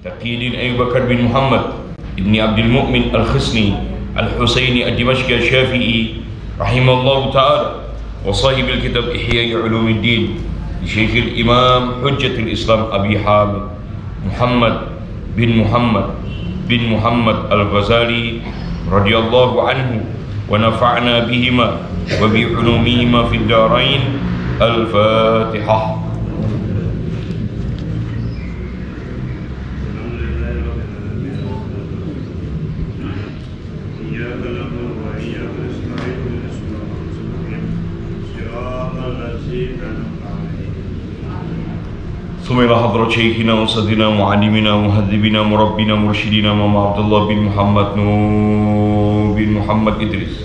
Taqiyuddin Abu Bakar bin Muhammad ibni Abdul Mu'min al-Khisni al-Husaini al-Dimashqi al-Syafi'i rahimahullah ta'ala wa sahibul kitab Ihya Ulumuddin Syekh al-Imam Hujjatul Islam Abi Hamid Muhammad bin Muhammad al-Ghazali radhiyallahu anhu wa nafa'na bihima wa bi ulumihima fid darain. Al-Fatihah. ثم إلى حضرة شيخنا وأستاذنا ومعلمنا ومهذبنا مربنا مرشدنا ماما عبد الله بن محمد نور بن محمد إدريس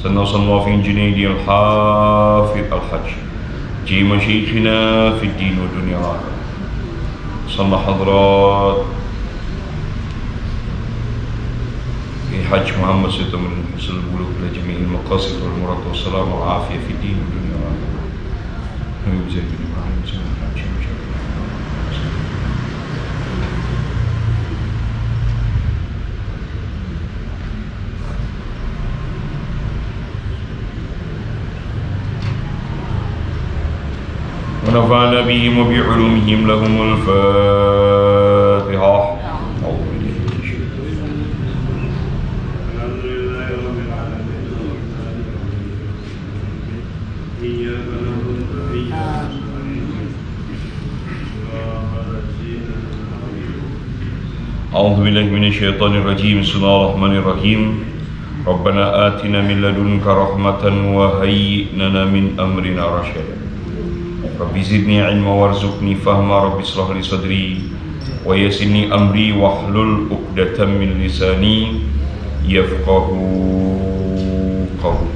سنة وصلى في جنيد الحافظ الحج جيم شيخنا في الدين والدنيا والآخرة صلى حضرات في حج محمد ستة من حسن البلوغ لجميع المقاصد والمراد والسلام والعافية في الدين والدنيا والآخرة حبيب زيد بن إبراهيم سنة الحج ونفعنا بهم وبعلومهم لهم الفاتحة. أعوذ بالله من الشيطان الرجيم. بسم الله الرحمن الرحيم. ربنا آتنا من لدنك رحمة وهيئ لنا من أمرنا رشدا. رب زدني علما وارزقني فهما. رب اشرح لي صدري ويسر لي أمري واحلل عقدة من لساني يفقهوا قولي.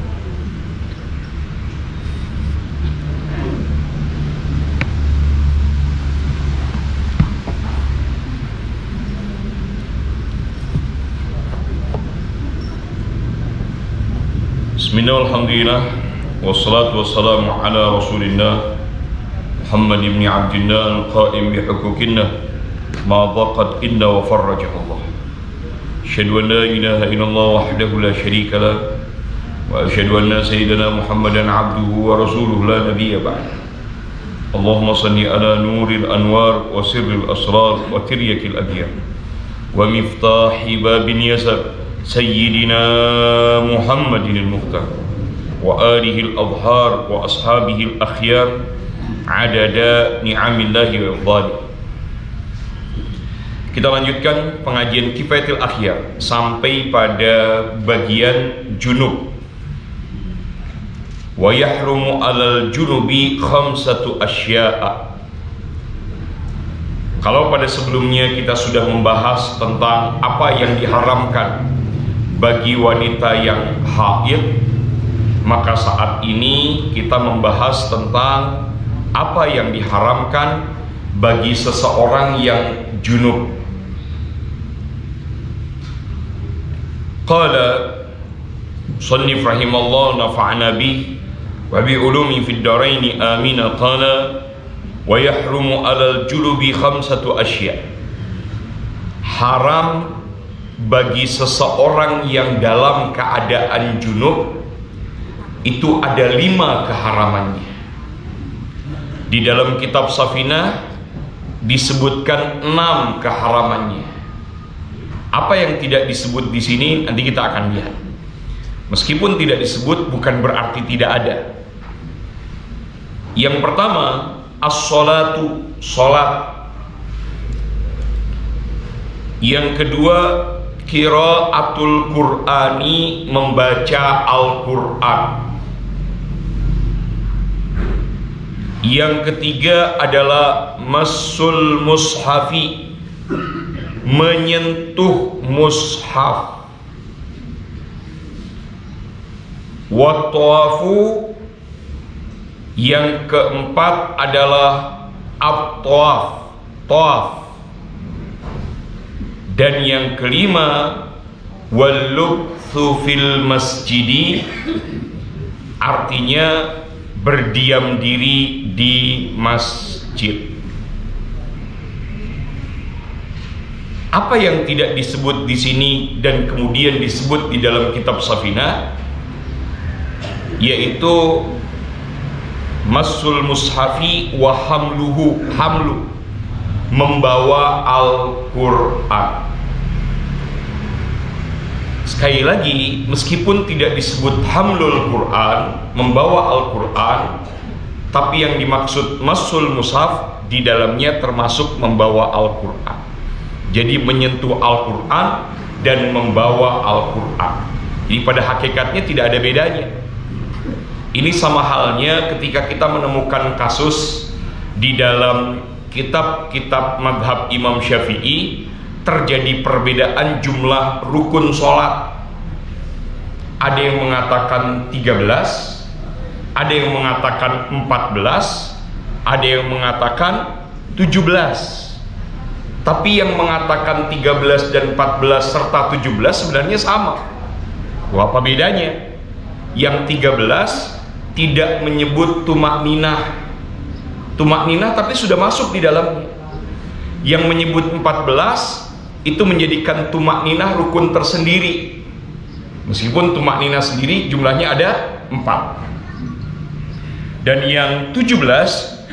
Bismillah, alhamdulillah, wassalatu wassalamu ala rasulillah Muhammad ibn Abdillah al-qa'im bihuquqillah ma dhaqat inna wa farrajah Allah. Asyhadu an la ilaha illallah wahdahu la syarika lah wa asyhadu anna sayyidina Muhammadan abduhu wa rasuluhu la nabiyya ba'da. Allahumma salli ala nuril anwar wa sirril asrar wa tiryakil adiyar wa miftahi babin yasar Sayyidina Muhammadin al-Mukhtar wa alihi al-adhar wa ashabihi al-akhyar adada ni'amillahi wa ifdali. Kita lanjutkan pengajian Kifayatul Akhyar sampai pada bagian junub. Wa yahrumu 'alal junubi khamsatu asya'a. Kalau pada sebelumnya kita sudah membahas tentang apa yang diharamkan bagi wanita yang haid, maka saat ini kita membahas tentang apa yang diharamkan bagi seseorang yang junub. Qala Shannif rahimallahu nafa'ana bih wa bi ulumi fid daraini amina. Qala wa yahrumu 'alal junubi khamsatu asya'. Haram bagi seseorang yang dalam keadaan junub itu ada 5 keharamannya. Di dalam kitab Safinah disebutkan 6 keharamannya. Apa yang tidak disebut di sini nanti kita akan lihat. Meskipun tidak disebut bukan berarti tidak ada. Yang pertama, as-sholatu, sholat. Yang kedua, qiraatul Qur'ani, membaca Al-Qur'an. Yang ketiga adalah massul mushafi, menyentuh mushaf. Wa tawafu, yang keempat adalah at-tawaf, tawaf. Dan yang kelima, wal-lubthu fil masjidi, artinya berdiam diri di masjid. Apa yang tidak disebut di sini dan kemudian disebut di dalam kitab Safinah, yaitu masul mushafi wa hamluhu, hamlu, membawa Al-Quran. Sekali lagi, meskipun tidak disebut hamlul Quran, membawa Al-Quran, tapi yang dimaksud masul mushaf di dalamnya termasuk membawa Al-Quran. Jadi menyentuh Al-Quran dan membawa Al-Quran. Jadi pada hakikatnya tidak ada bedanya. Ini sama halnya ketika kita menemukan kasus di dalam kitab-kitab madhab Imam Syafi'i, terjadi perbedaan jumlah rukun sholat. Ada yang mengatakan 13, ada yang mengatakan 14, ada yang mengatakan 17. Tapi yang mengatakan 13 dan 14 serta 17 sebenarnya sama. Apa bedanya? Yang 13 tidak menyebut tumak ninah tapi sudah masuk di dalamnya. Yang menyebut 14 itu menjadikan tumak ninah rukun tersendiri, meskipun tumak ninah sendiri jumlahnya ada 4. Dan yang 17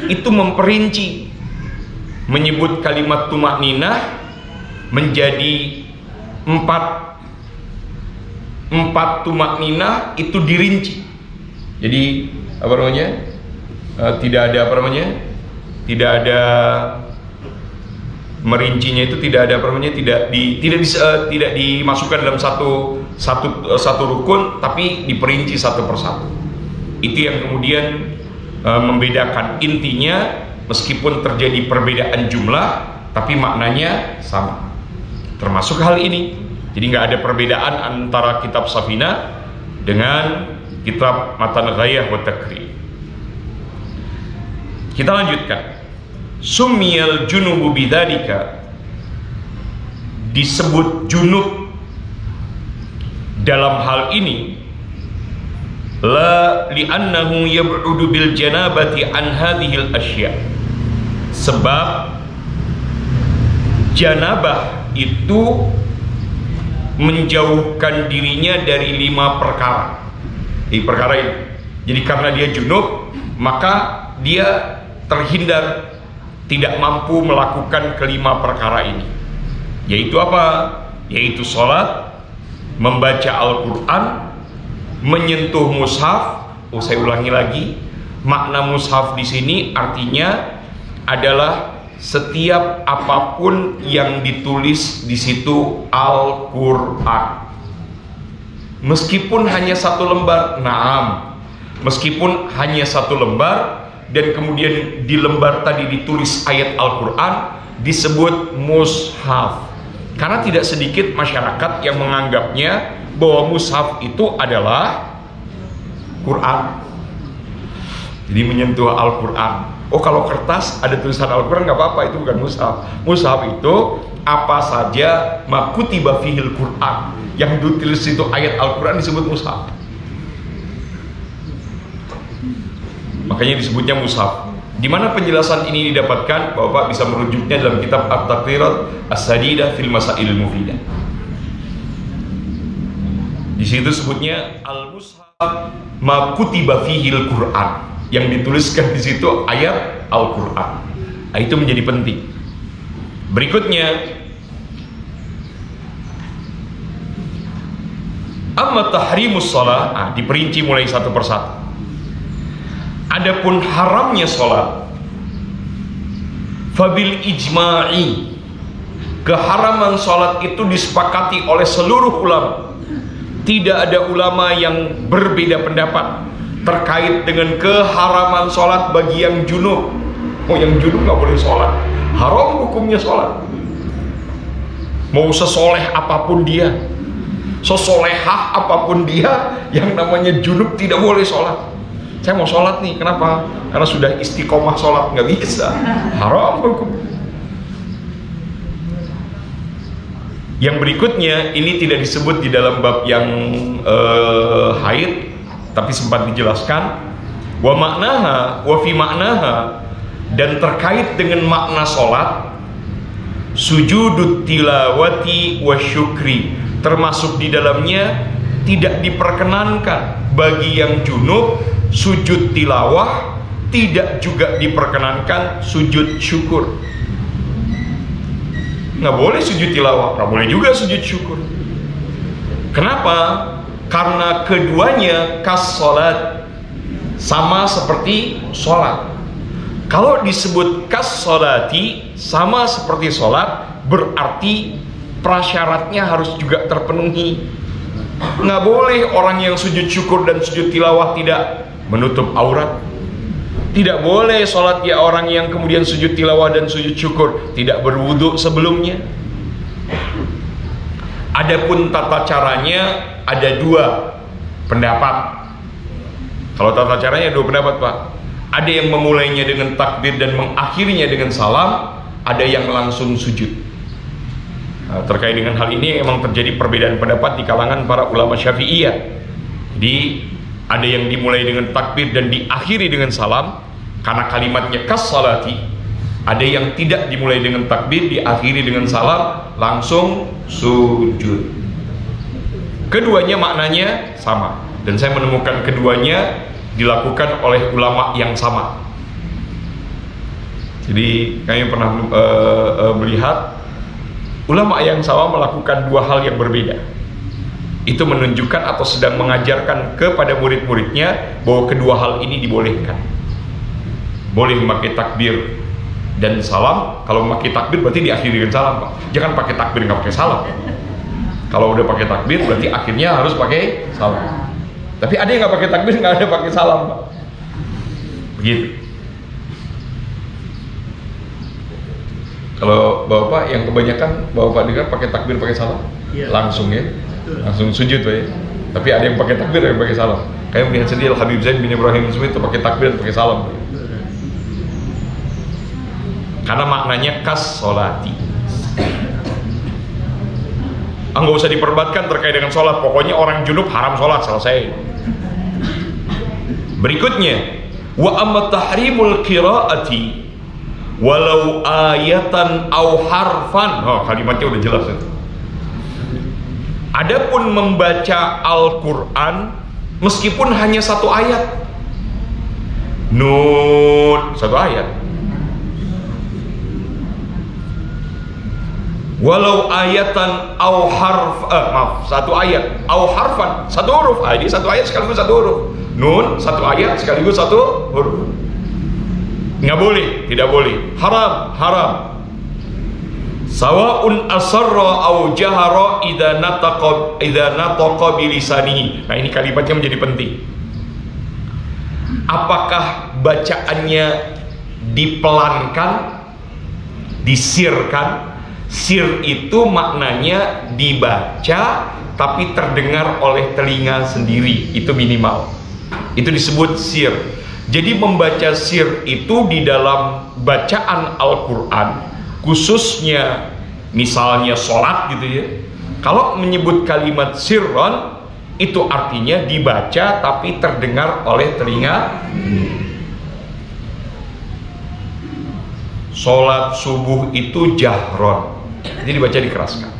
itu memperinci, menyebut kalimat tumak ninah menjadi 4 tumak ninah, itu dirinci. Jadi apa namanya, tidak ada apa namanya, tidak ada merincinya, itu tidak ada apa namanya, tidak dimasukkan dalam satu rukun, tapi diperinci satu persatu. Itu yang kemudian membedakan. Intinya meskipun terjadi perbedaan jumlah, tapi maknanya sama. Termasuk hal ini. Jadi nggak ada perbedaan antara kitab Safinah dengan kitab Matan Ghayah wa Takri. Kita lanjutkan. Summiyal junubu bidzalika, disebut junub dalam hal ini la li'annahu yab'udu bil janabati an hadhil asya, sebab janabah itu menjauhkan dirinya dari 5 perkara. Di perkara ini, jadi karena dia junub, maka dia terhindar, tidak mampu melakukan kelima perkara ini. Yaitu apa? Yaitu sholat, membaca Al-Quran, menyentuh mushaf. Saya ulangi lagi, makna mushaf di sini artinya adalah setiap apapun yang ditulis di situ Al-Quran. Meskipun hanya 1 lembar, naam, meskipun hanya 1 lembar, dan kemudian di lembar tadi ditulis ayat Al-Quran, disebut mushaf. Karena tidak sedikit masyarakat yang menganggapnya bahwa mushaf itu adalah Quran. Jadi menyentuh Al-Quran. Oh, kalau kertas ada tulisan Al-Quran nggak apa-apa, itu bukan mushaf. Mushaf itu apa saja makutiba fihil Quran, yang ditulis itu ayat Al-Quran disebut mushaf. Makanya disebutnya mushaf. Di mana penjelasan ini didapatkan? Bapak bisa merujuknya dalam kitab At-Taqrirat As-Sadidah fil Masail Mufidah. Di situ sebutnya al-mushaf ma kutiba fihil Quran, yang dituliskan di situ ayat Al-Quran. Nah, itu menjadi penting. Berikutnya, amma tahrimus shalah, diperinci mulai satu persatu. Adapun haramnya sholat, fabil ijma'i, keharaman sholat itu disepakati oleh seluruh ulama. Tidak ada ulama yang berbeda pendapat terkait dengan keharaman sholat bagi yang junub. Oh, yang junub nggak boleh sholat, haram hukumnya sholat. Mau sesoleh apapun dia, sesolehah apapun dia, yang namanya junub tidak boleh sholat. Saya mau sholat nih, kenapa? Karena sudah istiqomah sholat, nggak bisa, haram hukum. Yang berikutnya ini tidak disebut di dalam bab yang haid, tapi sempat dijelaskan. Wa maknaha, wa fi maknaha, dan terkait dengan makna sholat, sujudut tilawati wa syukri, termasuk di dalamnya tidak diperkenankan bagi yang junub sujud tilawah, tidak juga diperkenankan sujud syukur. Nggak boleh sujud tilawah, nggak boleh juga sujud syukur. Kenapa? Karena keduanya kas sholat, sama seperti sholat. Kalau disebut kas sholati, sama seperti sholat, berarti prasyaratnya harus juga terpenuhi. Nggak boleh orang yang sujud syukur dan sujud tilawah tidak menutup aurat. Tidak boleh sholat ya orang yang kemudian sujud tilawah dan sujud syukur tidak berwudu sebelumnya. Adapun tata caranya ada dua pendapat. Kalau tata caranya dua pendapat, Pak. Ada yang memulainya dengan takbir dan mengakhirinya dengan salam, ada yang langsung sujud. Nah, terkait dengan hal ini memang terjadi perbedaan pendapat di kalangan para ulama Syafi'iyah. Jadi ada yang dimulai dengan takbir dan diakhiri dengan salam karena kalimatnya kas salati. Ada yang tidak dimulai dengan takbir, diakhiri dengan salam, langsung sujud. Keduanya maknanya sama, dan saya menemukan keduanya dilakukan oleh ulama yang sama. Jadi kami pernah melihat ulama yang sama melakukan dua hal yang berbeda. Itu menunjukkan atau sedang mengajarkan kepada murid-muridnya bahwa kedua hal ini dibolehkan. Boleh memakai takbir dan salam. Kalau memakai takbir berarti diakhiri dengan salam, Pak. Jangan pakai takbir nggak pakai salam. Kalau udah pakai takbir berarti akhirnya harus pakai salam. Tapi ada yang nggak pakai takbir, nggak ada pakai salam, Pak. Begitu. Kalau bapak yang kebanyakan bapak dengar pakai takbir pakai salam, ya, langsung ya, langsung sujud, Pak ya. Tapi ada yang pakai takbir, ada yang pakai salam. Kayak melihat sendiri Habib Zain bin Ibrahim Smith itu pakai takbir dan pakai salam, Pak. Karena maknanya kas sholati. Nggak usah diperdebatkan terkait dengan sholat. Pokoknya orang junub haram sholat, selesai. Berikutnya, wa amma tahrimul qiraati walau ayatan au harfan. Oh, kalimatnya udah jelas itu. Adapun membaca Al-Quran meskipun hanya satu ayat, Nun, satu ayat, walau ayatan au harf, satu ayat, au harfan, satu huruf. Ini satu ayat sekaligus satu huruf. Nun, satu ayat sekaligus satu huruf. Nggak boleh, tidak boleh. Haram, haram. Sawa'un asarra au jahara idza nataqa bilisanihi. Nah, ini kalimatnya menjadi penting. Apakah bacaannya dipelankan, disirkan? Sir itu maknanya dibaca tapi terdengar oleh telinga sendiri, itu minimal. Itu disebut sir. Jadi membaca sir itu di dalam bacaan Al-Quran, khususnya misalnya sholat gitu ya. Kalau menyebut kalimat sirron, itu artinya dibaca tapi terdengar oleh telinga. Sholat subuh itu jahron, jadi dibaca dikeraskan.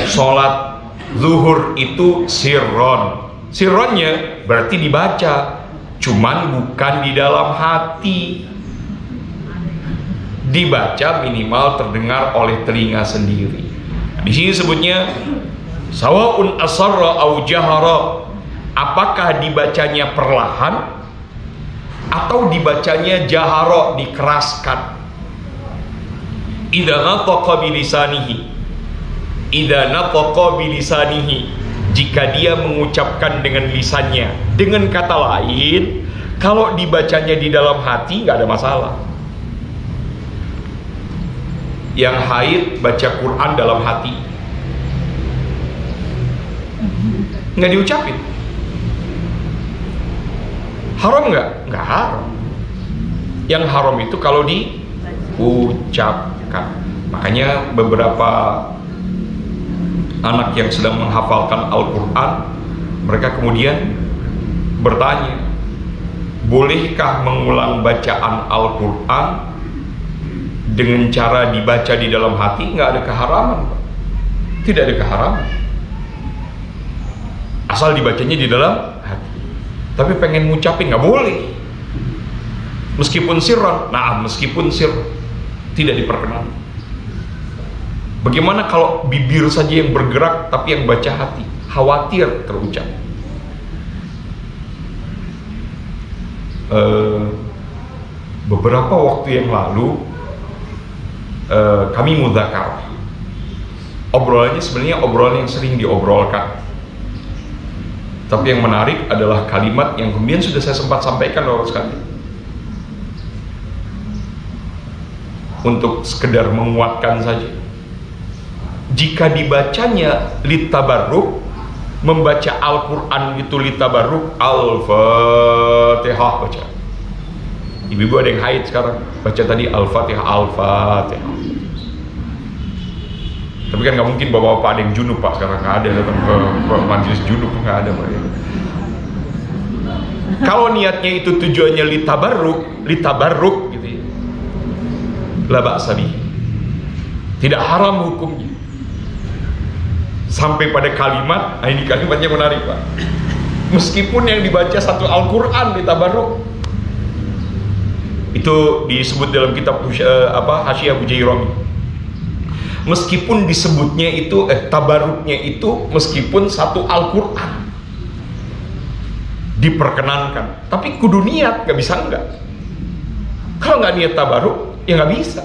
Sholat zuhur itu sirron. Sirronnya berarti dibaca, cuman bukan di dalam hati. Dibaca minimal terdengar oleh telinga sendiri. Di sini sebutnya sawaun asarra au jahara. Apakah dibacanya perlahan atau dibacanya jahara, dikeraskan? Idza nataqa bilisanihi, idza nataqa bilisanihi, jika dia mengucapkan dengan lisannya. Dengan kata lain, kalau dibacanya di dalam hati nggak ada masalah. Yang haid baca Quran dalam hati, nggak diucapin. Haram nggak? Nggak haram. Yang haram itu kalau diucapkan. Makanya beberapa anak yang sedang menghafalkan Al-Quran, mereka kemudian bertanya, bolehkah mengulang bacaan Al-Quran dengan cara dibaca di dalam hati? Nggak ada keharaman, Pak. Tidak ada keharaman, asal dibacanya di dalam hati. Tapi pengen ngucapin nggak boleh, meskipun sirran. Nah, meskipun sir tidak diperkenankan. Bagaimana kalau bibir saja yang bergerak tapi yang baca hati? Khawatir terucap. Beberapa waktu yang lalu kami mudzakarah. Obrolannya sebenarnya obrolan yang sering diobrolkan, tapi yang menarik adalah kalimat yang kemudian sudah saya sempat sampaikan Bapak sekali, untuk sekedar menguatkan saja. Jika dibacanya litabarruk, membaca Al-Quran itu litabarruk, Al-Fatihah baca. Ibu-ibu ada yang haid sekarang, baca tadi Al-Fatihah, Al-Fatihah. Tapi kan nggak mungkin bapak-bapak ada yang junub Pak, sekarang nggak ada datang ke majelis junub, nggak ada Pak. Kalau niatnya itu tujuannya litabarruk gitu ya, la ba'sa bihi, tidak haram hukumnya. Sampai pada kalimat, ini kalimatnya menarik Pak, meskipun yang dibaca satu Al-Quran litabarruk, itu disebut dalam kitab Hasyiyah Bujairami. Meskipun disebutnya itu tabaruknya itu meskipun satu Al-Quran diperkenankan, tapi kudu niat, nggak bisa enggak. Kalau nggak niat tabaruk ya nggak bisa.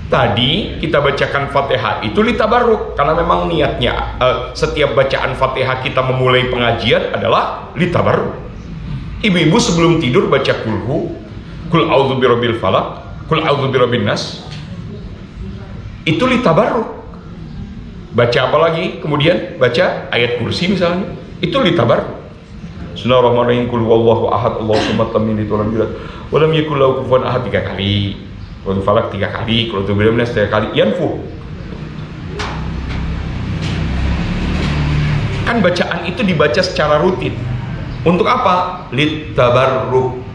Tadi kita bacakan Fatihah itu litabaruk karena memang niatnya setiap bacaan Fatihah kita memulai pengajian adalah litabaruk. Ibu-ibu sebelum tidur baca kul a'udzu birabbil falaq, kul a'udzu birabbin nas, itu litabarruk. Baca apa lagi? Kemudian baca ayat kursi misalnya, itu litabarruk. Bismillahirrahmanirrahim. Qul huwallahu ahad, Allahu samad, lam yalid walam yulad walam yakul lahu kufuwan ahad 3 kali. Qul falaq 3 kali, qul birabbin nas 3 kali. Yanfu. Kan bacaan itu dibaca secara rutin. Untuk apa? Litabarruk.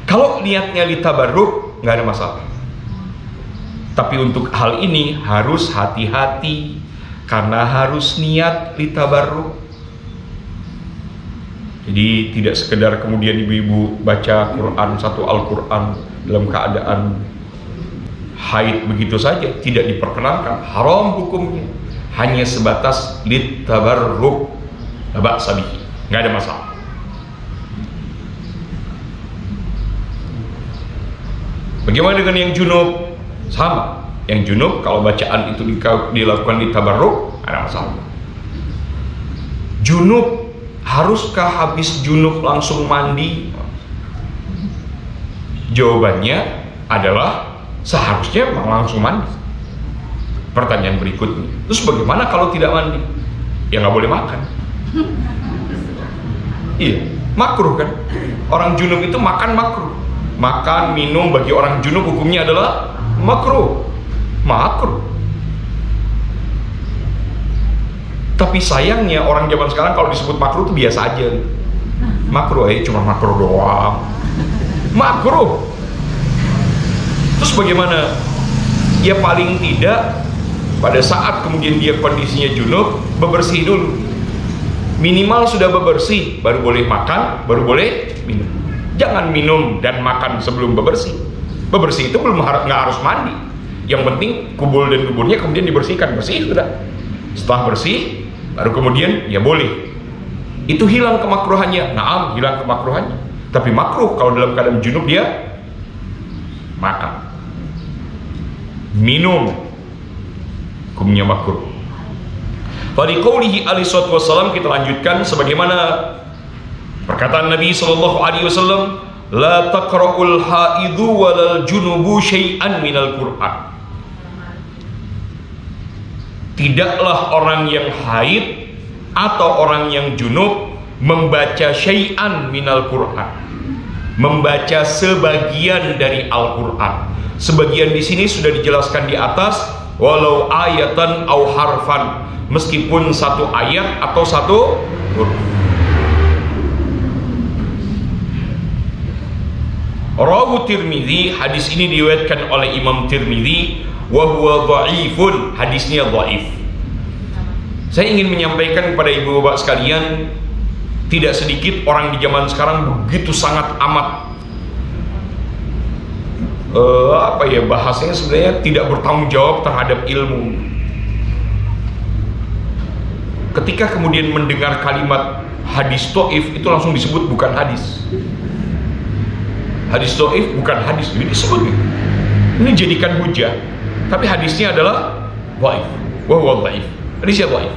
Kalau niatnya litabarruk nggak ada masalah. Tapi untuk hal ini harus hati-hati, karena harus niat litabarruk. Jadi tidak sekedar kemudian ibu-ibu baca Quran, satu Al-Quran dalam keadaan haid begitu saja, tidak diperkenankan, haram hukumnya. Hanya sebatas litabarruk, la ba'sa bihi, nggak ada masalah. Bagaimana dengan yang junub? Sama, yang junub kalau bacaan itu dilakukan litabarruk, ada masalah. Junub, haruskah habis junub langsung mandi? Jawabannya adalah seharusnya langsung mandi. Pertanyaan berikutnya, terus bagaimana kalau tidak mandi? Ya nggak boleh makan. Iya, makruh kan? Orang junub itu makan makruh. Makan, minum bagi orang junub hukumnya adalah makruh. Tapi sayangnya orang zaman sekarang kalau disebut makruh itu biasa aja. Makruh cuma makruh doang. Makruh. Terus bagaimana? Ya paling tidak pada saat kemudian dia kondisinya junub, bebersih dulu. Minimal sudah bebersih, baru boleh makan, baru boleh minum. Jangan minum dan makan sebelum bebersih. Bebersih itu belum nggak harus mandi. Yang penting kubul dan duburnya kemudian dibersihkan, bersih sudah. Setelah bersih, baru kemudian ya boleh. Itu hilang kemakruhannya. Naam, hilang kemakruhannya. Tapi makruh kalau dalam keadaan junub dia makan, minum, hukumnya makruh. Pada qaulihi alaihi wasallam, kita lanjutkan sebagaimana perkataan Nabi sallallahu alaihi wasallam, la taqra'ul haidhu walal junubu syai'an minal Qur'an. Tidaklah orang yang haid atau orang yang junub membaca syai'an minal Quran, membaca sebagian dari Al-Quran. Sebagian di sini sudah dijelaskan di atas, walau ayatan au harfan, meskipun satu ayat atau satu huruf. Rawu Tirmidzi, hadis ini diriwayatkan oleh Imam Tirmidzi, wa huwa dhaifun, hadisnya dhaif. Saya ingin menyampaikan kepada ibu bapak sekalian, tidak sedikit orang di zaman sekarang begitu sangat amat bahasanya sebenarnya tidak bertanggung jawab terhadap ilmu. Ketika kemudian mendengar kalimat hadis dhaif, itu langsung disebut bukan hadis. Hadis dhaif bukan hadis, ini disebut gitu. Ini jadikan hujah, tapi hadisnya adalah dhaif, wa huwa dhaif, hadisnya dhaif.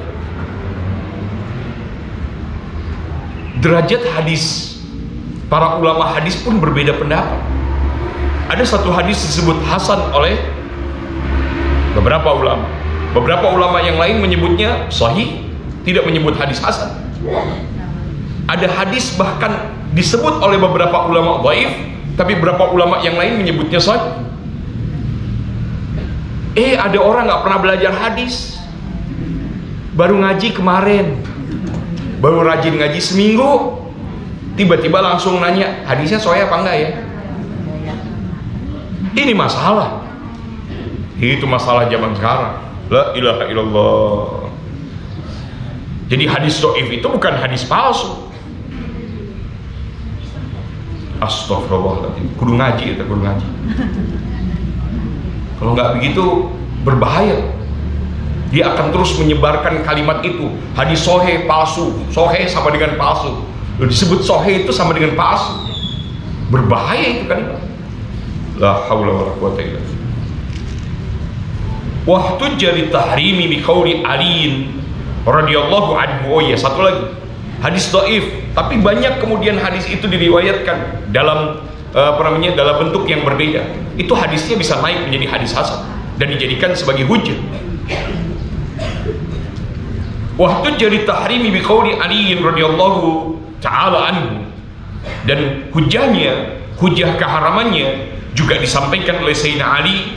Derajat hadis para ulama hadis pun berbeda pendapat. Ada satu hadis disebut hasan oleh beberapa ulama. Beberapa ulama yang lain menyebutnya sahih, tidak menyebut hadis hasan. Ada hadis bahkan disebut oleh beberapa ulama dhaif, tapi beberapa ulama yang lain menyebutnya sahih. Ada orang nggak pernah belajar hadis, baru ngaji kemarin, baru rajin ngaji seminggu, tiba-tiba langsung nanya hadisnya sahih apa enggak ya? Ini masalah. Itu masalah zaman sekarang. La ilaha illallah. Jadi hadis dhaif itu bukan hadis palsu. Astagfirullahaladzim. Kudu ngaji itu, kudu ngaji. Kalau nggak begitu berbahaya. Dia akan terus menyebarkan kalimat itu. Hadis sahih palsu, sahih sama dengan palsu. Disebut sahih itu sama dengan palsu. Berbahaya itu kalimat. La haula wala quwwata illa billah. Wa hujja li tahrimi bi qauli Ali radhiyallahu anhu. Oh ya, satu lagi. Hadis dhaif, tapi banyak kemudian hadis itu diriwayatkan dalam dalam bentuk yang berbeda. Itu hadisnya bisa naik menjadi hadis hasan dan dijadikan sebagai hujjah. Wa hujja li tahrimi bi qauli Ali radhiyallahu ta'ala anhu. Dan hujjah keharamannya juga disampaikan oleh Sayyidina Ali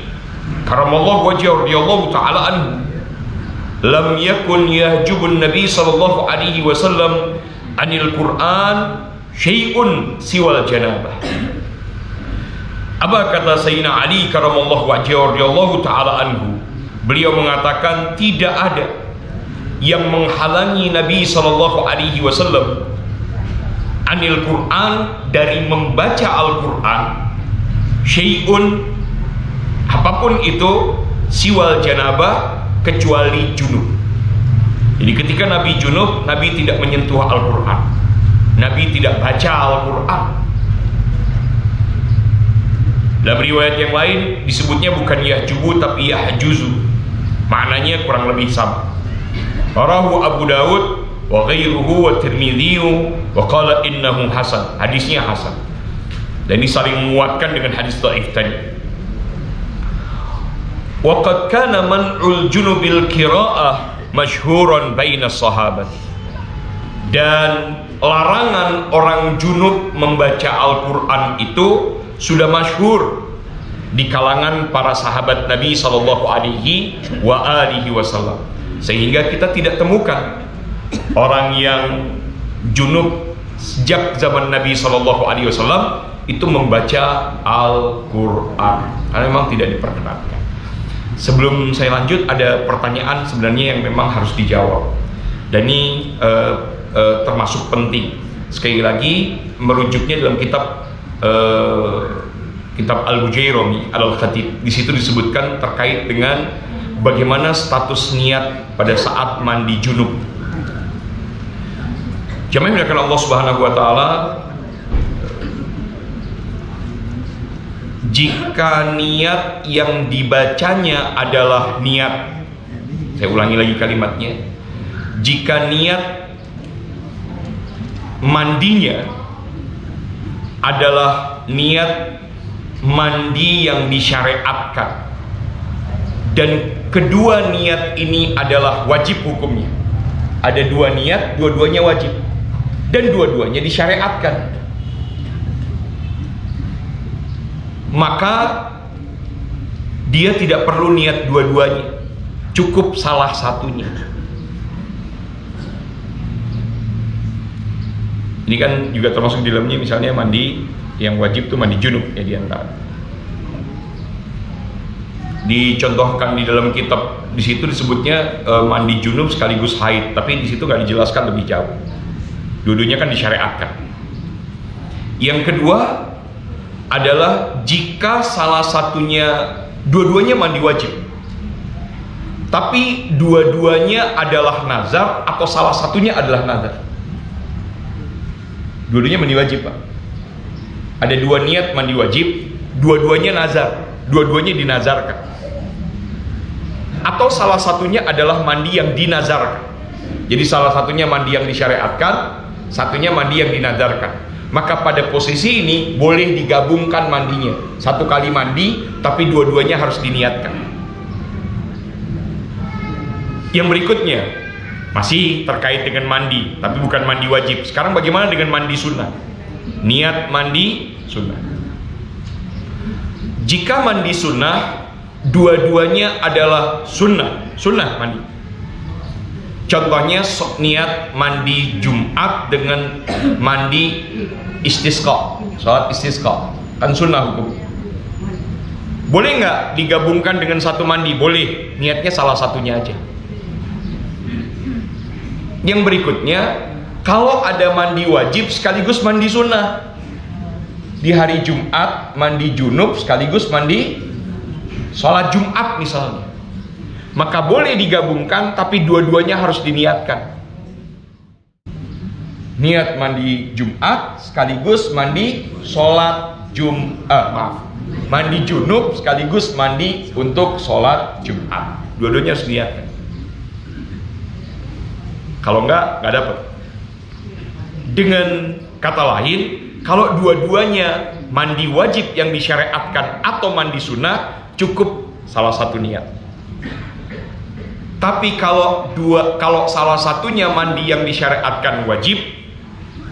karamallahu wajhahu radhiyallahu ta'ala anhu. Lam yakun yahjubun Nabi sallallahu alaihi wasallam anil Quran syai'un siwal janabah. Apa kata Sayyidina Ali karamallahu wajhahu radhiyallahu ta'ala anhu? Beliau mengatakan tidak ada yang menghalangi Nabi sallallahu alaihi wasallam anil Quran, dari membaca Al-Quran, syai'un, apapun itu, siwal janabah, kecuali junub. Jadi ketika Nabi junub, Nabi tidak menyentuh Al-Quran, Nabi tidak baca Al-Quran. Dalam riwayat yang lain disebutnya bukan yahjubu tapi yahjuzu, maknanya kurang lebih sama. Rawahu Abu Dawud wa ghairuhu wa Tirmidzi wa qala innahu hasan, hadisnya hasan. Dan ini saling menguatkan dengan hadis dhaif tadi. Wa qad kana man'ul junubil qira'ah masyhuran baina sahabat. Dan larangan orang junub membaca Al-Quran itu sudah masyhur di kalangan para sahabat Nabi sallallahu alaihi wasallam, sehingga kita tidak temukan orang yang junub sejak zaman Nabi sallallahu alaihi wasallam itu membaca Al-Quran, karena memang tidak diperkenankan. Sebelum saya lanjut, ada pertanyaan sebenarnya yang memang harus dijawab, dan ini termasuk penting. Sekali lagi, merujuknya dalam kitab Al-Bujairami Al-Khatib. Di situ disebutkan terkait dengan bagaimana status niat pada saat mandi junub. Jamaah yang dimuliakan Allah Subhanahu wa taala, jika niat yang dibacanya adalah niat, saya ulangi lagi kalimatnya, jika niat mandinya adalah niat mandi yang disyariatkan, dan kedua niat ini adalah wajib hukumnya, Ada dua niat, dua-duanya wajib dan dua-duanya disyariatkan. Maka dia tidak perlu niat dua-duanya, cukup salah satunya. Ini kan juga termasuk di dalamnya, misalnya mandi yang wajib tuh mandi junub ya di antara. Dicontohkan di dalam kitab, di situ disebutnya mandi junub sekaligus haid, tapi di situ nggak dijelaskan lebih jauh. Dua-duanya kan disyariatkan. Yang kedua adalah jika salah satunya, dua-duanya mandi wajib, tapi dua-duanya adalah nazar atau salah satunya adalah nazar. Dua-duanya mandi wajib, Pak. Ada dua niat mandi wajib, dua-duanya nazar, dua-duanya dinazarkan. Atau salah satunya adalah mandi yang dinazarkan. Jadi salah satunya mandi yang disyariatkan, satunya mandi yang dinazarkan. Maka pada posisi ini boleh digabungkan mandinya. Satu kali mandi, tapi dua-duanya harus diniatkan. Yang berikutnya masih terkait dengan mandi, tapi bukan mandi wajib. Sekarang bagaimana dengan mandi sunnah? Niat mandi sunnah. Jika mandi sunnah, dua-duanya adalah sunnah mandi. Contohnya niat mandi Jumat dengan mandi istisqa, sholat istisqa, kan sunnah hukum. Boleh nggak digabungkan dengan satu mandi? Boleh, niatnya salah satunya aja. Yang berikutnya, kalau ada mandi wajib sekaligus mandi sunnah, di hari Jumat mandi junub sekaligus mandi sholat Jumat misalnya, maka boleh digabungkan, tapi dua-duanya harus diniatkan. Niat mandi Jumat sekaligus mandi sholat mandi junub sekaligus mandi untuk sholat Jumat. Dua-duanya harus diniatkan. Kalau nggak dapat. Dengan kata lain, kalau dua-duanya mandi wajib yang disyariatkan atau mandi sunnah, cukup salah satu niat. Tapi kalau salah satunya mandi yang disyariatkan wajib,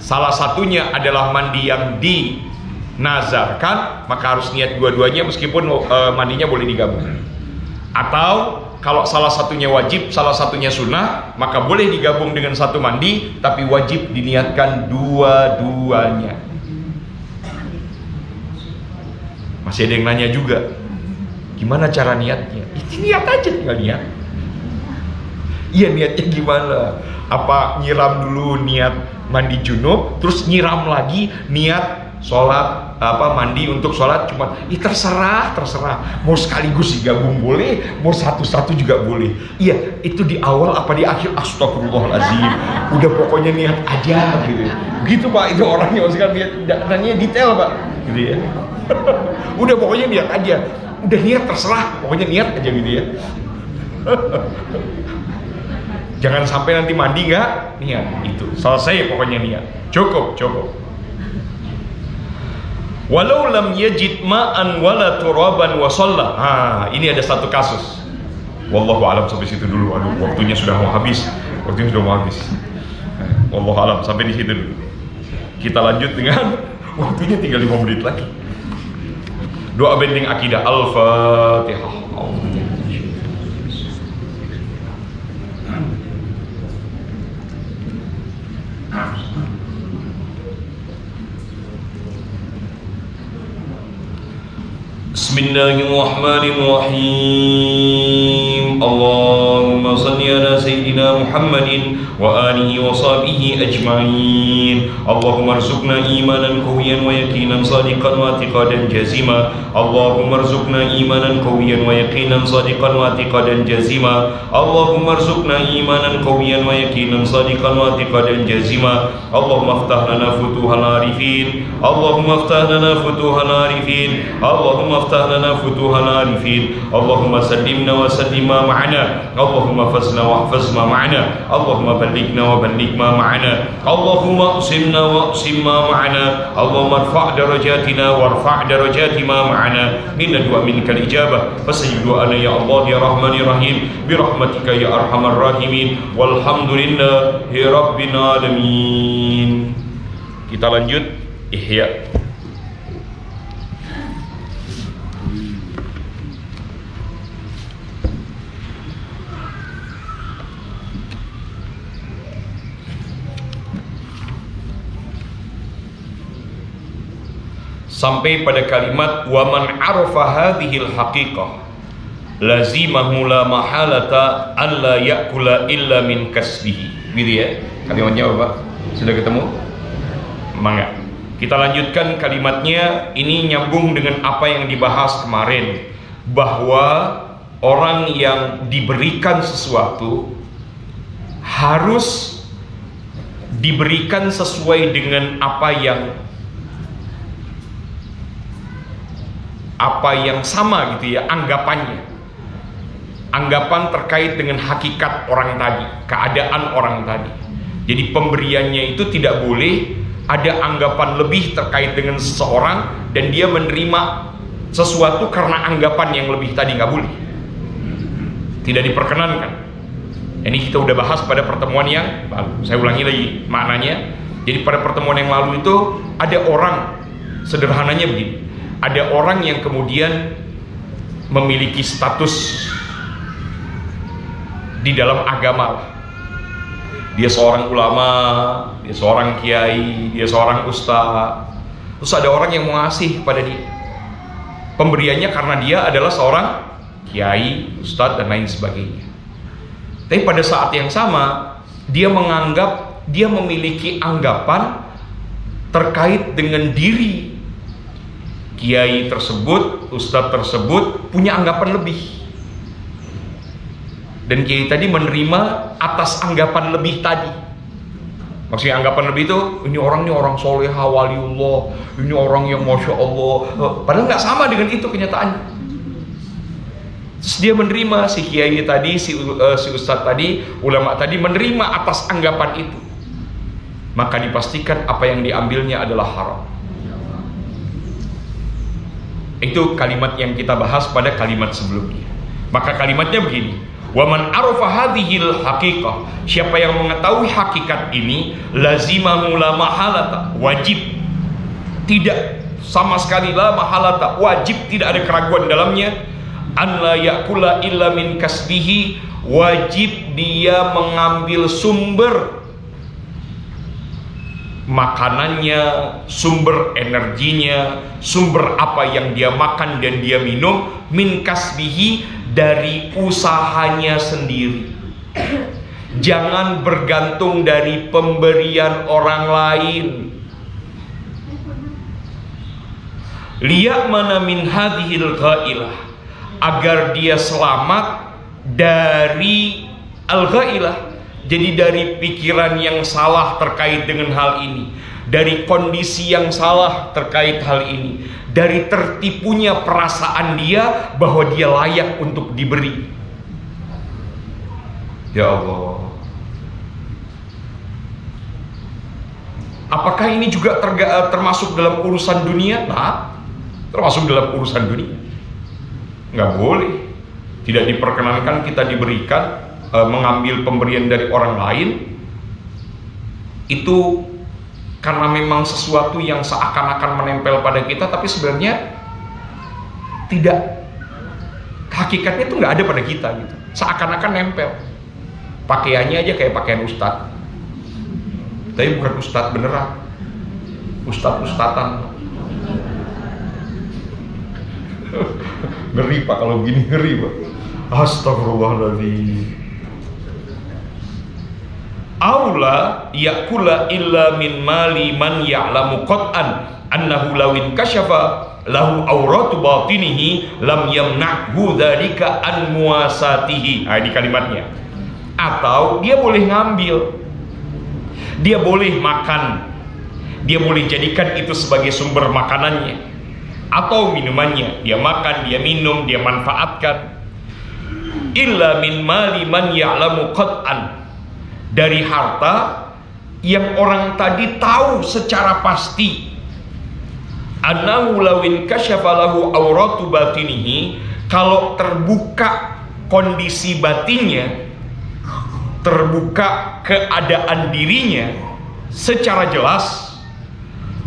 salah satunya adalah mandi yang dinazarkan, maka harus niat dua-duanya meskipun mandinya boleh digabung. Atau kalau salah satunya wajib, salah satunya sunnah, maka boleh digabung dengan satu mandi, tapi wajib diniatkan dua-duanya. Masih ada yang nanya juga, gimana cara niatnya? Niat aja, tinggal niat. Iya, niatnya gimana? Apa nyiram dulu niat mandi junub, terus nyiram lagi niat sholat mandi untuk sholat Jumat? Terserah. Mau sekaligus digabung boleh, mau satu-satu juga boleh. Iya, itu di awal apa di akhir? Astagfirullahaladzim. Udah pokoknya niat aja gitu. Gitu Pak, itu orangnya sekarang niatnya detail Pak. Gitu ya. Udah pokoknya niat aja. Udah niat terserah, pokoknya niat aja gitu ya. Jangan sampai nanti mandi nggak niat. Itu selesai pokoknya niat. Cukup. Walau lam yajid ma'an wala turaban wa shalla. Ini ada satu kasus. Wallahu alam, sampai situ dulu. Aduh, waktunya sudah mau habis. Wallahu alam, sampai di situ dulu. Kita lanjut dengan waktunya tinggal 5 menit lagi. Doa benteng akidah. Al-Fatihah. Bismillahirrahmanirrahim. Allahumma salli ala sayyidina Muhammadin wa alihi wa sahbihi ajma'in. Allahumma arzuqna imanan qawiyan wa yaqinan sadiqan wa i'tiqadan jazima. Allahumma arzuqna imanan qawiyan wa yaqinan sadiqan wa i'tiqadan jazima. Allahumma arzuqna imanan qawiyan wa yaqinan sadiqan wa i'tiqadan jazima. Allahumma iftah lana futuhal arifin. Allahumma iftah lana futuhal arifin. Allahumma افتح لنا فتوح العارفين. اللهم سلمنا وسلم ما معنا. اللهم فزنا واحفظنا ma ma'ana, Allahumma ballighna wa balligh ma ma'ana, Allahumma aqsimna wa aqsim ma ma'ana, Allahumma irfa' darajatina warfa' darajati ma ma'ana, inna du'a minkal ijabah, fastajib du'ana ya Allah ya Rahman ya Rahim, bi rahmatika ya arhamar rahimin, walhamdulillahi rabbil alamin. Kita lanjut Ihya. Sampai pada kalimat wa man arafa hadhil haqiqah lazimahu la mahalata alla ya'kula illa min kasbihi. Gitu ya kalimatnya Bapak. Sudah ketemu? Mangga. Kita lanjutkan kalimatnya. Ini nyambung dengan apa yang dibahas kemarin, bahwa orang yang diberikan sesuatu harus diberikan sesuai dengan apa yang sama gitu ya, anggapan terkait dengan hakikat orang tadi, keadaan orang tadi. Jadi pemberiannya itu tidak boleh ada anggapan lebih terkait dengan seseorang dan dia menerima sesuatu karena anggapan yang lebih tadi, nggak boleh, tidak diperkenankan. Ini kita udah bahas pada pertemuan yang lalu. Saya ulangi lagi maknanya. Jadi pada pertemuan yang lalu itu ada orang, sederhananya begini, ada orang yang kemudian memiliki status di dalam agama. Dia seorang ulama, dia seorang kiai, dia seorang ustaz. Terus ada orang yang mau ngasih pada dia. Pemberiannya karena dia adalah seorang kiai, ustaz dan lain sebagainya. Tapi pada saat yang sama dia menganggap, dia memiliki anggapan terkait dengan diri kiai tersebut, ustadz tersebut punya anggapan lebih, dan kiai tadi menerima atas anggapan lebih tadi. Maksudnya anggapan lebih itu, ini orang soleh, waliullah, ini orang yang masya Allah, padahal nggak sama dengan itu kenyataannya. Terus dia menerima, si kiai tadi, si ustadz tadi, ulama tadi menerima atas anggapan itu, maka dipastikan apa yang diambilnya adalah haram. Itu kalimat yang kita bahas pada kalimat sebelumnya. Maka kalimatnya begini, wa man arafa hadhil haqiqah, siapa yang mengetahui hakikat ini, lazimahu la mahalata, wajib, tidak sama sekali, la mahalata, wajib, tidak ada keraguan dalamnya, an la yakula illa min kasbihi, wajib dia mengambil sumber makanannya, sumber energinya, sumber apa yang dia makan dan dia minum, min kasbihi, dari usahanya sendiri. Jangan bergantung dari pemberian orang lain. Liya mana min hadhil ghailah, agar dia selamat dari al-ghailah. Jadi dari pikiran yang salah terkait dengan hal ini, dari kondisi yang salah terkait hal ini, dari tertipunya perasaan dia bahwa dia layak untuk diberi. Ya Allah, apakah ini juga termasuk dalam urusan dunia? Nah, termasuk dalam urusan dunia. Nggak boleh, tidak diperkenankan kita diberikan mengambil pemberian dari orang lain itu karena memang sesuatu yang seakan-akan menempel pada kita, tapi sebenarnya tidak, hakikatnya itu nggak ada pada kita gitu, seakan-akan nempel. Pakaiannya aja kayak pakaian ustadz, tapi bukan ustadz beneran, ustadz-ustadzan. Ngeri Pak kalau begini, ngeri Pak. Astagfirullahaladzim. Aula yakula illa min mali man ya'lamu qat'an annahu lawin kasyafa lahu auratu batinihi lam yamna'hu dzalika an muasatihi. Nah, ini kalimatnya. Atau dia boleh ngambil, dia boleh makan, dia boleh jadikan itu sebagai sumber makanannya atau minumannya, dia makan, dia minum, dia manfaatkan. illa min mali man ya'lamu qat'an, dari harta yang orang tadi tahu secara pasti, annahu lawin kasyafalahu auratu batinihi, kalau terbuka kondisi batinnya, terbuka keadaan dirinya secara jelas,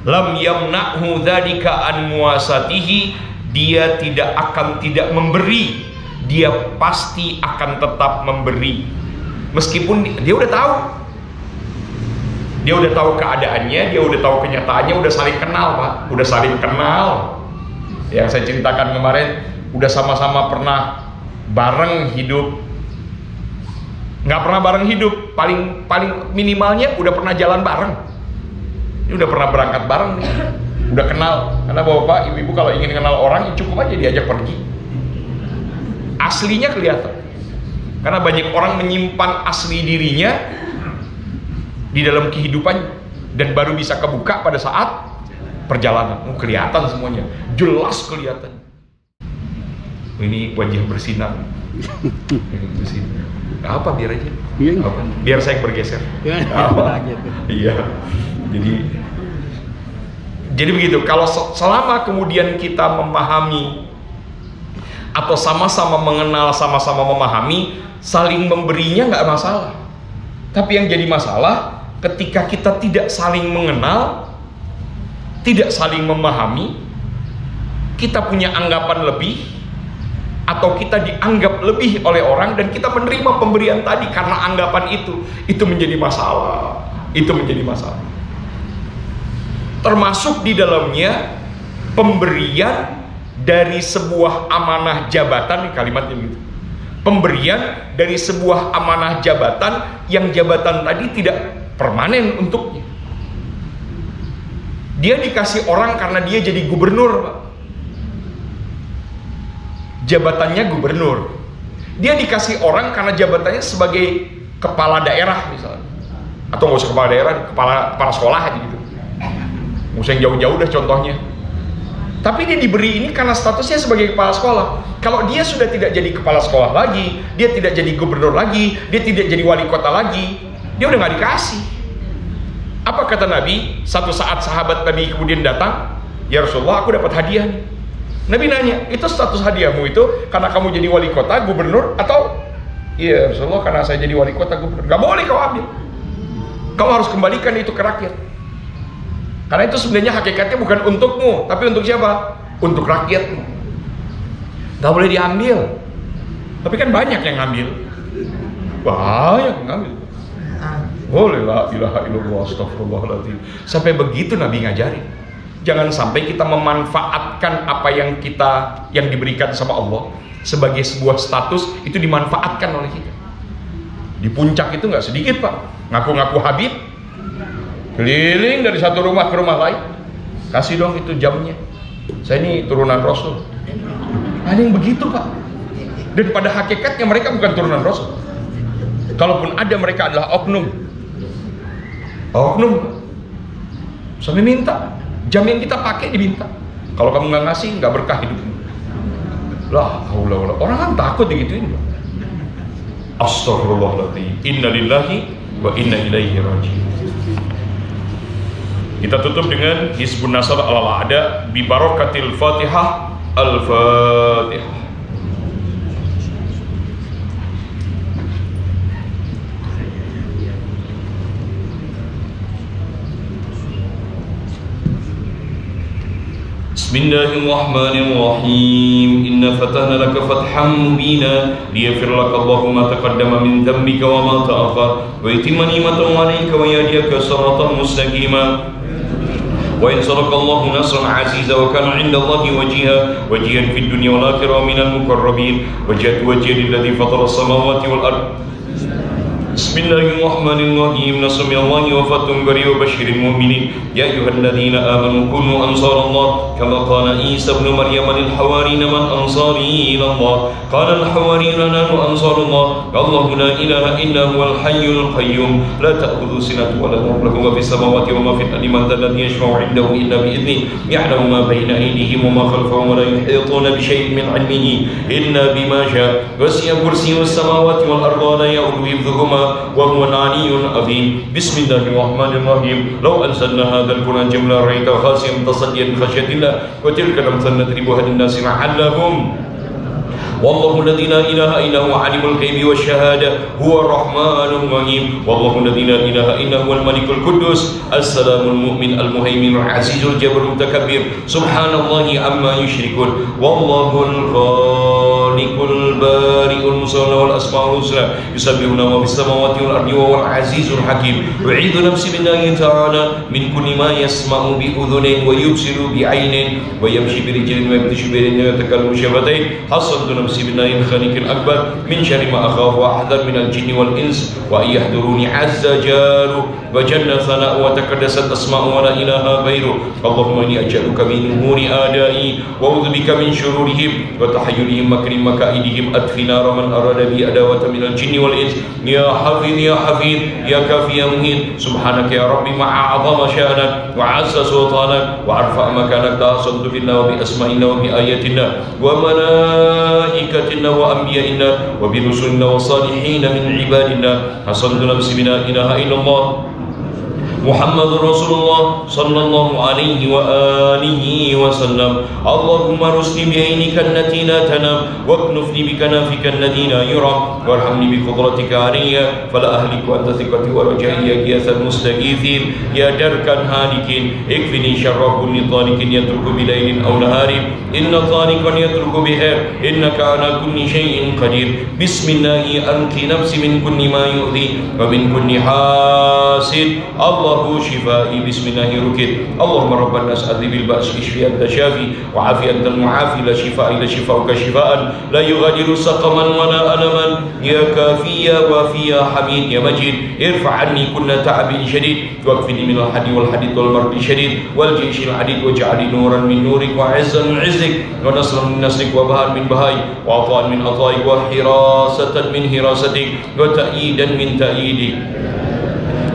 lam yamna'hu dzalika an muasatihi, dia tidak memberi, dia pasti akan tetap memberi meskipun dia udah tahu, keadaannya, dia udah tahu kenyataannya, udah saling kenal Pak, udah saling kenal. Yang saya ceritakan kemarin, udah sama-sama pernah bareng hidup, nggak pernah bareng hidup, paling minimalnya udah pernah jalan bareng, ini udah pernah berangkat bareng nih, udah kenal. Karena bapak ibu-ibu kalau ingin kenal orang cukup aja diajak pergi, aslinya kelihatan. Karena banyak orang menyimpan asli dirinya di dalam kehidupan dan baru bisa kebuka pada saat perjalanan. Kelihatan semuanya, jelas kelihatan. Ini wajah bersinar. Ini bersinar. Apa biar aja? Apa? Biar saya bergeser. Apa? Iya. Jadi begitu. Kalau selama kemudian kita memahami atau sama-sama mengenal, sama-sama memahami, saling memberinya nggak masalah. Tapi yang jadi masalah ketika kita tidak saling mengenal, tidak saling memahami, kita punya anggapan lebih, atau kita dianggap lebih oleh orang dan kita menerima pemberian tadi karena anggapan itu menjadi masalah. Itu menjadi masalah. Termasuk di dalamnya pemberian dari sebuah amanah jabatan, kalimatnya gitu. Pemberian dari sebuah amanah jabatan yang jabatan tadi tidak permanen untuknya. Dia dikasih orang karena dia jadi gubernur, Pak. Jabatannya gubernur. Dia dikasih orang karena jabatannya sebagai kepala daerah misalnya. Atau nggak usah kepala daerah, kepala sekolah aja gitu. Nggak usah yang jauh-jauh dah contohnya. Tapi dia diberi ini karena statusnya sebagai kepala sekolah. Kalau dia sudah tidak jadi kepala sekolah lagi, dia tidak jadi gubernur lagi, dia tidak jadi wali kota lagi, dia udah nggak dikasih. Apa kata Nabi? Satu saat sahabat Nabi kemudian datang, ya Rasulullah, aku dapat hadiah. Nabi nanya, itu status hadiahmu itu karena kamu jadi wali kota, gubernur, atau iya Rasulullah karena saya jadi wali kota, gubernur? Gak boleh kau ambil. Kau harus kembalikan itu ke rakyat. Karena itu sebenarnya hakikatnya bukan untukmu, tapi untuk siapa? Untuk rakyatmu. Gak boleh diambil. Tapi kan banyak yang ngambil. Banyak yang ngambil. Boleh la ilaha illallah astagfirullahaladzim. Sampai begitu Nabi ngajarin. Jangan sampai kita memanfaatkan apa yang diberikan sama Allah sebagai sebuah status, itu dimanfaatkan oleh kita. Di puncak itu nggak sedikit Pak, ngaku-ngaku Habib, keliling dari satu rumah ke rumah lain, kasih dong itu jamnya, saya ini turunan Rasul. Ada yang begitu Pak. Dan pada hakikatnya mereka bukan turunan Rasul. Kalaupun ada, mereka adalah oknum. Sampai minta jam yang kita pakai diminta. Kalau kamu nggak ngasih, nggak berkah hidupmu. Lah, orang kan takut digituin. Astagfirullahaladzim. Inna lillahi wa inna ilaihi raji'un. Kita tutup dengan Hizbun Nasr al-A'da bi barakatil Fatihah. Al-Fatihah. Bismillahirrahmanirrahim. Inna fatahna laka fathan mubina liyaghfir laka Allahu ma taqaddama min dhanbika wa ma ta'akhkhara wa yutimma ni'matahu 'alayka wa yahdiyaka siratan mustaqima. Wa in sarakallahu nasran 'aziza wa kana 'inda Allahi wajihan fid dunya wal akhirah minal muqarrabin. Wajjahtu wajhiya lilladzi fatara as-samawati wal ardh Bismillahirrahmanirrahim. Nasrullahi wa fathun qarib wa basyiril mu'minin. Ya ayyuhalladzina amanu kunu ansarallah kama qala Isa ibn Maryam lil hawariyin man ansari ila Allah. Qala al hawariyuna nahnu ansarullah. Allahu la ilaha illa huwal hayyul qayyum la ta'khudhuhu sinatun wa la nawm lahu ma fis samawati wa ma fil ardi man dhal ladzi yashfa'u 'indahu illa bi idhnihi ya'lamu ma bayna aydihim wa ma khalfahum wa la yuhituna bi shay'in min 'ilmihi illa bima sha'a. Wasi'a kursiyyus samawati wal ardi wa la ya'uduhu hifdhuhuma وهو العلي العظيم. بسم الله الرحمن الرحيم. لو أنزلنا هذا القرآن جملة رأيت خاسئا متصديا من خشية الله وتلك الأمثال نضربها للناس لعلهم والله الذي لا إله إلا هو عالم الغيب والشهادة هو الرحمن الرحيم. والله الذي لا إله إلا هو الملك القدوس السلام المؤمن المهيمن العزيز الجبار المتكبر سبحان الله عما يشركون. والله الخالق البارئ المصور والأسماء الحسنى يسبحون ما في السماوات والأرض وهو العزيز الحكيم. أعيذ نفسي بالله تعالى من كل ما يسمع بأذن ويبصر بعين ويمشي برجل ويبطش برجل ويتكلم بشفتين. حصلت نفسي بالله الخالق الأكبر من شر ما أخاف وأحذر من الجن والإنس وأن يحضروني عز جلاله وجل ثناؤه وتقدست أسماؤه ولا إله غيره. اللهم إني أجعلك من نور أعدائي وأعوذ بك من شرورهم وتحيلهم مكر مكائدهم. أطفئ نار من أراد بي عداوة من الجن والإنس يا حفيظ يا حفيظ يا كافي يا مهين. سبحانك يا ربي مع أعظم شأنك وعز سلطانك وأرفع مكانك. تواصلت بالله وبأسمائنا وبآياتنا وملائكتنا وأنبيائنا وبرسلنا والصالحين من عبادنا. حصلت نفسي بلا إله إلا الله محمد رسول الله صلى الله عليه وآله وسلم. اللهم ارزقني بعينك التي لا تنام واكنفني بكنافك الذي لا يرام وارحمني بقدرتك علي فلا أهلك وأنت ثقتي ورجائي يا غياث المستغيثين يا درك الهالكين. اكفني شر كل طارق يترك بليل أو نهار إن طارقا يترك بخير إنك على كل شيء قدير. بسم الله أنقي نفسي من كل ما يؤذي ومن كل حاسد. الله شفائي بسم الله ركيت. اللهم رب الناس أذهب البأس اشفي أنت شافي وعافي أنت المعافي. لا شفاء إلا شفاؤك شفاء لا يغادر سقما ولا ألما. يا كافي يا وافي يا حميد يا مجيد. ارفع عني كل تعب شديد واكفني من الحديد والحديد والمرض الشديد والجيش العديد واجعلني نورا من نورك وعزا من عزك ونصرا من نصرك وبهاء من بهائك وعطاء من عطائك وحراسة من حراستك وتأييدا من تأييدك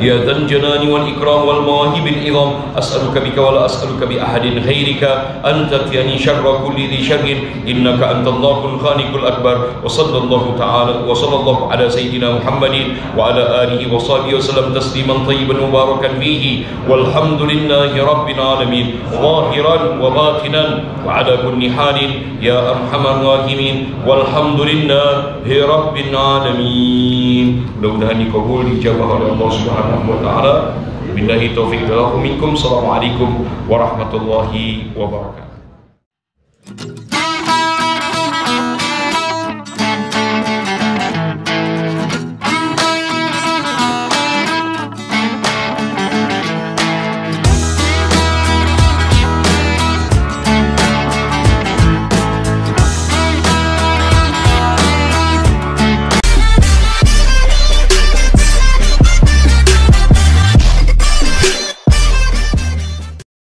يا ذا الجلال والإكرام والمواهب العظام. أسألك بك ولا أسألك بأحد غيرك أن تكفيني شر كل ذي شر إنك أنت الله الخالق الأكبر. وصلى الله على سيدنا محمد وعلى آله وصحبه وسلم تسليما طيبا مباركا فيه والحمد لله رب العالمين ظاهرا وباطنا وعلى كل حال يا أرحم الراحمين والحمد لله رب العالمين. mudah-mudahan dikabul dijabah oleh Allah Subhanahu wa taala. Billahi taufiq wal minkum. Assalamualaikum warahmatullahi wabarakatuh.